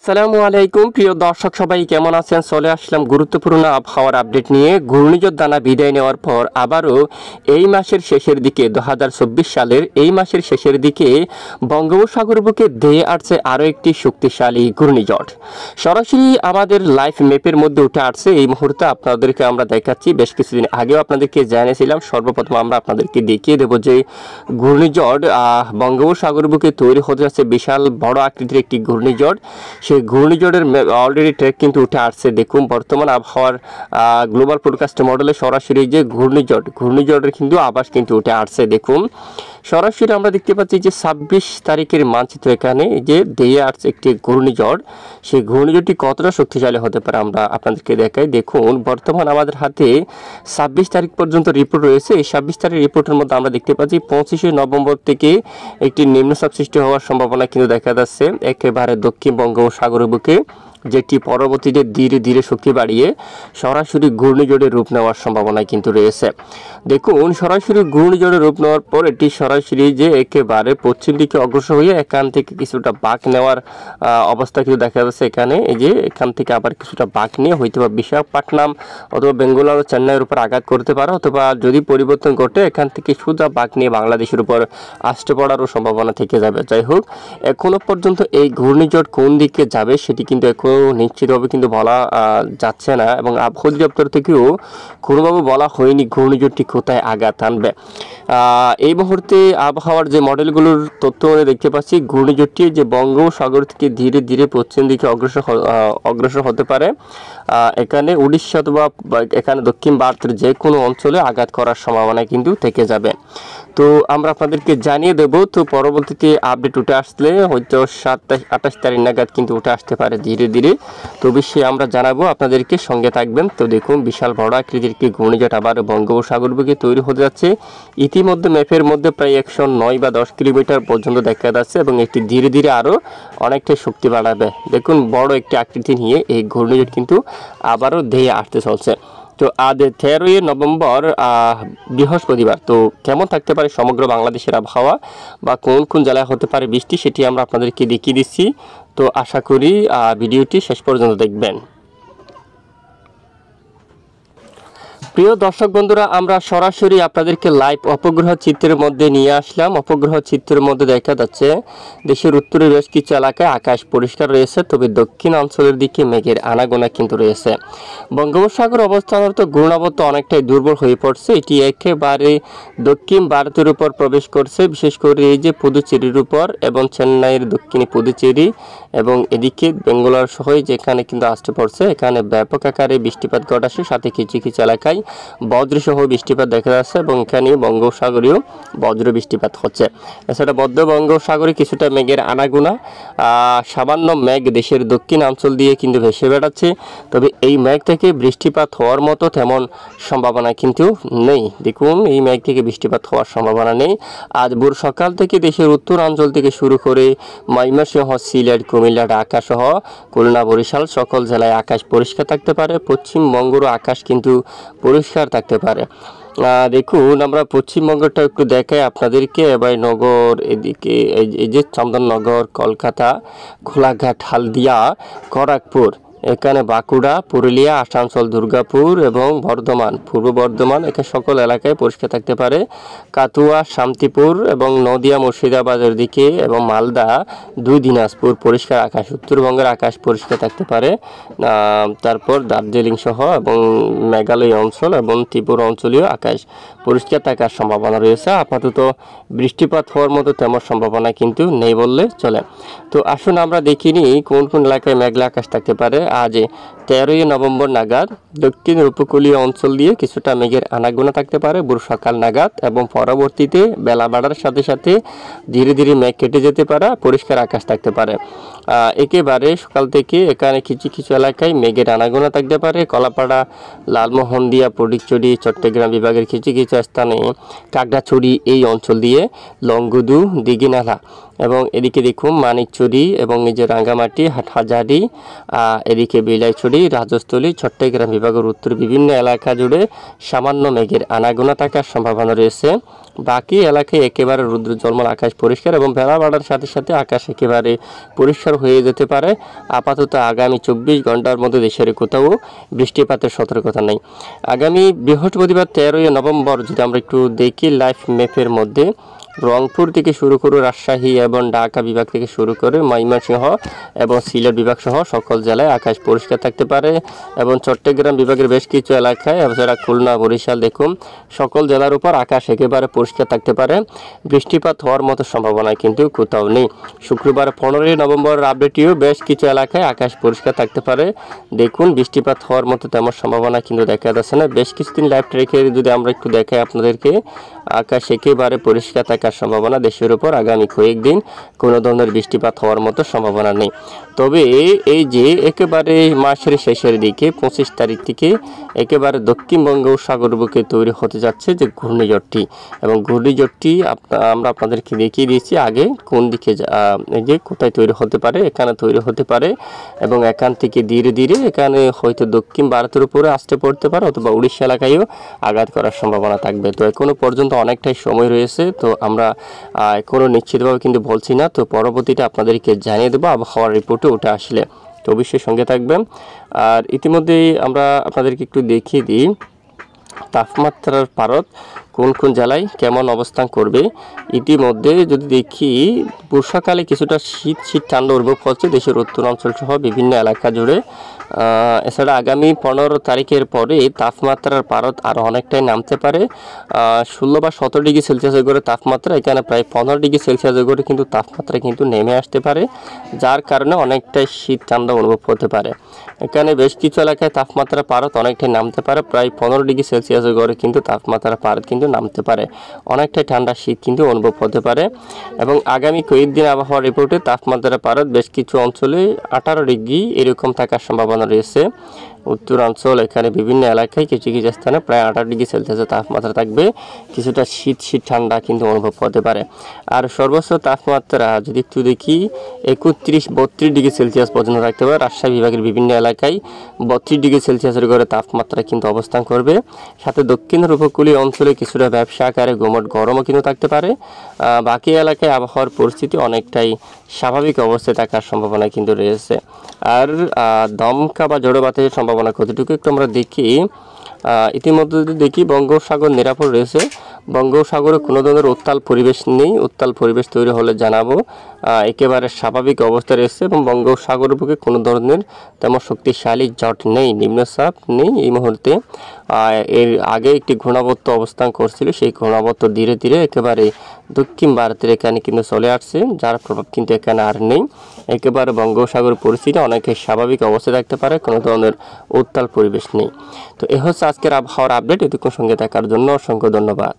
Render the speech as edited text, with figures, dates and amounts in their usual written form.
আসসালামু আলাইকুম প্রিয় দর্শক সবাই কেমন আছেন। চলে আসলাম গুরুত্বপূর্ণ আবহাওয়ার আপডেট নিয়ে। ঘূর্ণিঝড় দানা বিদায় নেওয়ার পর আবারও এই মাসের শেষের দিকে 2024 সালের এই মাসের শেষের দিকে বঙ্গোপসাগর বুকে ধেয়ে আসছে আরও একটি শক্তিশালী ঘূর্ণিঝড়। সরাসরি আমাদের লাইভ ম্যাপের মধ্যে উঠে আসছে এই মুহূর্তে আপনাদেরকে আমরা দেখাচ্ছি। বেশ কিছুদিন আগেও আপনাদেরকে জানিয়েছিলাম। সর্বপ্রথম আমরা আপনাদেরকে দেখিয়ে দেবো যে ঘূর্ণিঝড় বঙ্গোপসাগর বুকে তৈরি হতে যাচ্ছে বিশাল বড় আকৃতির একটি ঘূর্ণিঝড়। সেই ঘূর্ণিঝড়ের অলরেডি ট্র্যাক কিন্তু উঠে আসছে। দেখুন বর্তমান আবহাওয়ার গ্লোবাল ফোরকাস্ট মডেলে সরাসরি যে ঘূর্ণিঝড়ের কিন্তু আভাস কিন্তু উঠে আসছে। দেখুন সরাসরি আমরা দেখতে পাচ্ছি যে 26 তারিখের মানচিত্র এখানে যে ধেয়ে আসছে একটি ঘূর্ণিঝড়। সেই ঘূর্ণিঝড়টি কতটা শক্তিশালী হতে পারে আমরা আপনাদেরকে দেখাই। দেখুন বর্তমান আমাদের হাতে 26 তারিখ পর্যন্ত রিপোর্ট রয়েছে। এই 26 তারিখ রিপোর্টের মধ্যে আমরা দেখতে পাচ্ছি 25শে নভেম্বর থেকে একটি নিম্নচাপ সৃষ্টি হওয়ার সম্ভাবনা কিন্তু দেখা যাচ্ছে একেবারে দক্ষিণ বঙ্গোপসাগরের বুকে, যেটি পরবর্তীতে ধীরে ধীরে শক্তি বাড়িয়ে সরাসরি ঘূর্ণিঝড়ের রূপ নেওয়ার সম্ভাবনা কিন্তু রয়েছে। দেখুন সরাসরি ঘূর্ণিঝড়ের রূপ নেওয়ার পর এটি সরাসরি যে একেবারে পশ্চিম দিকে অগ্রসর হয়ে এখান থেকে কিছুটা বাঁক নেওয়ার অবস্থা কিন্তু দেখা যাচ্ছে। এখানে এই যে এখান থেকে আবার কিছুটা বাঁক নিয়ে হয়তো বা বিশাখাপট্টনম অথবা বেঙ্গালুরু চেন্নাইয়ের উপর আঘাত করতে পারে, অথবা যদি পরিবর্তন ঘটে এখান থেকে সোজা বাঁক নিয়ে বাংলাদেশের উপর আসতে পড়ারও সম্ভাবনা থেকে যাবে। যাই হোক এখনো পর্যন্ত এই ঘূর্ণিঝড় কোন দিকে যাবে সেটি কিন্তু এখন নিশ্চিতভাবে কিন্তু বলা যাচ্ছে না, এবং আবহাওয়া অধিদপ্তর থেকেও কোনোভাবে বলা হয়নি ঘূর্ণিঝড়টি কোথায় আঘাত আনবে। এই মুহূর্তে আবহাওয়ার যে মডেলগুলোর তথ্য দেখতে পাচ্ছি ঘূর্ণিঝড়টি যে বঙ্গোপসাগর থেকে ধীরে ধীরে পশ্চিম দিকে অগ্রসর হতে পারে। এখানে উড়িষ্যা অথবা এখানে দক্ষিণ ভারতের যে কোনো অঞ্চলে আঘাত করার সম্ভাবনা কিন্তু থেকে যাবে। তো আমরা আপনাদেরকে জানিয়ে দেব। তো পরবর্তীতে আপডেট উঠে আসলে হয়তো 27-28 তারিখ নাগাদ কিন্তু উঠে আসতে পারে ধীরে ধীরে। তো বিষয়ে আমরা জানাবো, আপনাদেরকে সঙ্গে থাকবেন। তো দেখুন বিশাল বড় আকৃতির একটি ঘূর্ণিঝড় আবার বঙ্গোপসাগর বুকে তৈরি হতে যাচ্ছে। ইতিমধ্যে ম্যাপের মধ্যে প্রায় 109 বা 10 কিলোমিটার পর্যন্ত দেখা যাচ্ছে, এবং এটি ধীরে ধীরে আরও অনেকটাই শক্তি বাড়াবে। দেখুন বড় একটি আকৃতি নিয়ে এই ঘূর্ণিঝড় কিন্তু আবারও ধেয়ে আসতে চলছে। তো আজ 13 নভেম্বর বৃহস্পতিবার। তো কেমন থাকতে পারে সমগ্র বাংলাদেশের আবহাওয়া বা কোন কোন জেলায় হতে পারে বৃষ্টি সেটি আমরা আপনাদেরকে দেখিয়ে দিচ্ছি। তো আশা করি ভিডিওটি শেষ পর্যন্ত দেখবেন। প্রিয় দর্শক বন্ধুরা, আমরা সরাসরি আপনাদেরকে লাইভ অপগ্রহ চিত্রের মধ্যে নিয়ে আসলাম। অপগ্রহ চিত্রের মধ্যে দেখা যাচ্ছে দেশের উত্তরে বেশ কিছু এলাকায় আকাশ পরিষ্কার রয়েছে, তবে দক্ষিণ অঞ্চলের দিকে মেঘের আনাগোনা কিন্তু রয়েছে। বঙ্গোপসাগর অবস্থানরত ঘূর্ণাবর্ত অনেকটাই দুর্বল হয়ে পড়ছে। এটি একেবারে দক্ষিণ ভারতের উপর প্রবেশ করছে, বিশেষ করে এই যে পুদুচেরির উপর এবং চেন্নাইয়ের দক্ষিণে পুদুচেরি এবং এদিকে বেঙ্গালুরু সহ যেখানে কিন্তু আসতে পড়ছে। এখানে ব্যাপক আকারে বৃষ্টিপাত ঘটাচ্ছে, সাথে কিছু কিছু এলাকায় বজ্রসহ বৃষ্টিপাত দেখা যাচ্ছে, এবং এখানে বঙ্গোপসাগরীয় বজ্র বৃষ্টিপাত হচ্ছে। এছাড়া মধ্য বঙ্গোপসাগরে কিছুটা মেঘের আনাগোনা, সামান্য মেঘ দেশের দক্ষিণ অঞ্চল দিয়ে কিন্তু ভেসে বেড়াচ্ছে, তবে এই মেঘ থেকে বৃষ্টিপাত হওয়ার মতো তেমন সম্ভাবনা কিন্তু নেই। দেখুন এই মেঘ থেকে বৃষ্টিপাত হওয়ার সম্ভাবনা নেই। আজ ভোর সকাল থেকে দেশের উত্তর অঞ্চল থেকে শুরু করে ময়মনসিংহ, সিলেট, কুমিল্লা, ঢাকা সহ খুলনা, বরিশাল সকল জেলায় আকাশ পরিষ্কার থাকতে পারে। পশ্চিমবঙ্গেরও আকাশ কিন্তু পরিষ্কার থাকতে পারে। দেখুন আমরা পশ্চিমবঙ্গটা একটু দেখাই আপনাদেরকে। এবার নগর এদিকে এই যে চন্দননগর, কলকাতা, খোলাঘাট, হালদিয়া, খড়গপুর, এখানে বাঁকুড়া, পুরুলিয়া, আসানসোল, দুর্গাপুর এবং বর্ধমান, পূর্ব বর্ধমান, এখানে সকল এলাকায় পরিষ্কার থাকতে পারে। কাতুয়া, শান্তিপুর এবং নদিয়া, মুর্শিদাবাদের দিকে এবং মালদা, দিনাজপুর পরিষ্কার আকাশ। উত্তরবঙ্গের আকাশ পরিষ্কার থাকতে পারে। তারপর দার্জিলিং সহ এবং মেঘালয় অঞ্চল এবং ত্রিপুরা অঞ্চলীয় আকাশ পরিষ্কার থাকার সম্ভাবনা রয়েছে। আপাতত বৃষ্টিপাত হওয়ার মতো তেমন সম্ভাবনা কিন্তু নেই বললে চলে। তো আসুন আমরা দেখিনি কোন কোন এলাকায় মেঘলা আকাশ থাকতে পারে। আজ 13 নভেম্বর নাগাদ দক্ষিণ উপকূলীয় অঞ্চল দিয়ে কিছুটা মেঘের আনাগোনা থাকতে পারে ভোর সকাল নাগাদ, এবং পরবর্তীতে বেলা বাড়ার সাথে সাথে ধীরে ধীরে মেঘ কেটে যেতে পারে, পরিষ্কার আকাশ থাকতে পারে। একেবারে সকাল থেকে এখানে কিছু কিছু এলাকায় মেঘের আনাগোনা থাকতে পারে। কলাপাড়া, লালমোহনদিয়া, ফটিকছড়ি, চট্টগ্রাম বিভাগের কিছু কিছু স্থানে, কাকড়াছড়ি এই অঞ্চল দিয়ে লংগুদু, দিঘিনালা এবং এদিকে দেখুন মানিকছড়ি এবং এই যে রাঙ্গামাটি, হাটহাজারি, এদিকে বিলাইছড়ি, রাজস্থলী, চট্টগ্রাম বিভাগের উত্তর বিভিন্ন এলাকা জুড়ে সামান্য মেঘের আনাগোনা থাকার সম্ভাবনা রয়েছে। বাকি এলাকায় একেবারে রুদ্র জলমল আকাশ পরিষ্কার, এবং বেলা বাড়ার সাথে সাথে আকাশ একেবারে পরিষ্কার হয়ে যেতে পারে। আপাতত আগামী 24 ঘন্টার মধ্যে দেশের কোথাও বৃষ্টিপাতের সতর্কতা নেই। আগামী বৃহস্পতিবার 13 নভেম্বর যদি আমরা একটু দেখি লাইভ ম্যাপের মধ্যে, রংপুর থেকে শুরু করে রাজশাহী এবং ঢাকা বিভাগ থেকে শুরু করে ময়মনসিংহ এবং সিলেট বিভাগ সহ সকল জেলায় আকাশ পরিষ্কার থাকতে পারে এবং চট্টগ্রাম বিভাগের বেশ কিছু এলাকায় এছাড়া খুলনা বরিশাল দেখুন সকল জেলার উপর আকাশ একেবারে পরিষ্কার থাকতে পারে। বৃষ্টিপাত হওয়ার মতো সম্ভাবনা কিন্তু কোথাও নেই। শুক্রবার 15 নভেম্বর আপডেটেও বেশ কিছু এলাকায় আকাশ পরিষ্কার থাকতে পারে। দেখুন বৃষ্টিপাত হওয়ার মতো তেমন সম্ভাবনা কিন্তু দেখা যাচ্ছে না। বেশ কিছুদিন লাইভ রেখে যদি আমরা একটু দেখাই আপনাদেরকে, আকাশ একেবারে পরিষ্কার থাকার সম্ভাবনা দেশের উপর আগামী কয়েকদিন কোনো ধরনের বৃষ্টিপাত হওয়ার মতো সম্ভাবনা নেই। তবে এই যে একেবারে মাসের শেষের দিকে 25 তারিখ থেকে একেবারে দক্ষিণ বঙ্গোপসাগর বুকে তৈরি হতে যাচ্ছে যে ঘূর্ণিঝড়টি, এবং ঘূর্ণিঝড়টি আমরা আপনাদেরকে দেখিয়ে দিয়েছি আগে কোন দিকে এই যে কোথায় তৈরি হতে পারে, এখানে তৈরি হতে পারে এবং এখান থেকে ধীরে ধীরে এখানে হয়তো দক্ষিণ ভারতের উপরে আসতে পড়তে পারে অথবা উড়িষ্যা এলাকায়ও আঘাত করার সম্ভাবনা থাকবে। তো এখনো পর্যন্ত অনেকটাই সময় রয়েছে, তো আমরা কোনো নিশ্চিতভাবে কিন্তু বলছি না। তো পরবর্তীতে আপনাদেরকে জানিয়ে দেবো আবহাওয়ার রিপোর্টে ওটা আসলে, তো অবশ্যই সঙ্গে থাকবেন। আর ইতিমধ্যেই আমরা আপনাদেরকে একটু দেখিয়ে দিই তাপমাত্রার পারদ কোন কোন জেলায় কেমন অবস্থান করবে। ইতিমধ্যে যদি দেখি বর্ষাকালে কিছুটা শীত ঠান্ডা অনুভব হচ্ছে দেশের উত্তরাঞ্চল সহ বিভিন্ন এলাকা জুড়ে। এছাড়া আগামী 15 তারিখের পরে তাপমাত্রার পারদ আরও অনেকটাই নামতে পারে। 16 বা 17 ডিগ্রি সেলসিয়াস করে তাপমাত্রা, এখানে প্রায় 15 ডিগ্রি সেলসিয়াস করে কিন্তু তাপমাত্রা কিন্তু নেমে আসতে পারে, যার কারণে অনেকটাই শীত ঠান্ডা অনুভব হতে পারে। এখানে বেশ কিছু এলাকায় তাপমাত্রা পারদ অনেকটাই নামতে পারে, প্রায় 15 ডিগ্রি সেলসিয়াস করে কিন্তু তাপমাত্রা পারদ কিন্তু নামতে পারে, অনেকটাই ঠান্ডা শীত কিন্তু অনুভব হতে পারে। এবং আগামী কয়েকদিন আবহাওয়া রিপোর্টে তাপমাত্রা পারদ বেশ কিছু অঞ্চলে 18 ডিগ্রি এরকম থাকার সম্ভাবনা রয়েছে। উত্তরাঞ্চল এখানে বিভিন্ন এলাকায় কিছু কিছু স্থানে প্রায় 18 ডিগ্রি সেলসিয়াসের তাপমাত্রা থাকবে, কিছুটা শীত ঠান্ডা কিন্তু অনুভব হতে পারে। আর সর্বোচ্চ তাপমাত্রা যদি একটু দেখি 31-32 ডিগ্রি সেলসিয়াস পর্যন্ত থাকতে পারে। রাজশাহী বিভাগের বিভিন্ন এলাকায় 32 ডিগ্রি সেলসিয়াসের করে তাপমাত্রা কিন্তু অবস্থান করবে। সাথে দক্ষিণের উপকূলীয় অঞ্চলে কিছুটা ব্যবসা আকারে গুমট গরমও কিন্তু থাকতে পারে। বাকি এলাকায় আবহাওয়ার পরিস্থিতি অনেকটাই স্বাভাবিক অবস্থায় থাকার সম্ভাবনা কিন্তু রয়েছে। আর দমকা বা ঝড়ো বাতাসের সম্ভাবনা কতটুকু একটু আমরা দেখি। ইতিমধ্যে যদি দেখি বঙ্গোপসাগর নিরাপদ রয়েছে, বঙ্গোপসাগরে কোনো ধরনের উত্তাল পরিবেশ নেই। উত্তাল পরিবেশ তৈরি হলে জানাবো। একেবারে স্বাভাবিক অবস্থা রয়েছে এবং বঙ্গোপসাগরের বুকে কোনো ধরনের তেমন শক্তিশালী জট নেই, নিম্নচাপ নেই এই মুহূর্তে। এর আগে একটি ঘূর্ণাবর্ত অবস্থান করছিল, সেই ঘূর্ণাবর্ত ধীরে ধীরে একেবারে দক্ষিণ ভারতের এখানে কিন্তু চলে আসছে, যার প্রভাব কিন্তু এখানে আর নেই। একেবারে বঙ্গোপসাগর পরিস্থিতি অনেকে স্বাভাবিক অবস্থায় থাকতে পারে, কোনো ধরনের উত্তাল পরিবেশ নেই। তো এ হচ্ছে আজকের আবহাওয়ার আপডেট। এতক্ষণ সঙ্গে থাকার জন্য অসংখ্য ধন্যবাদ।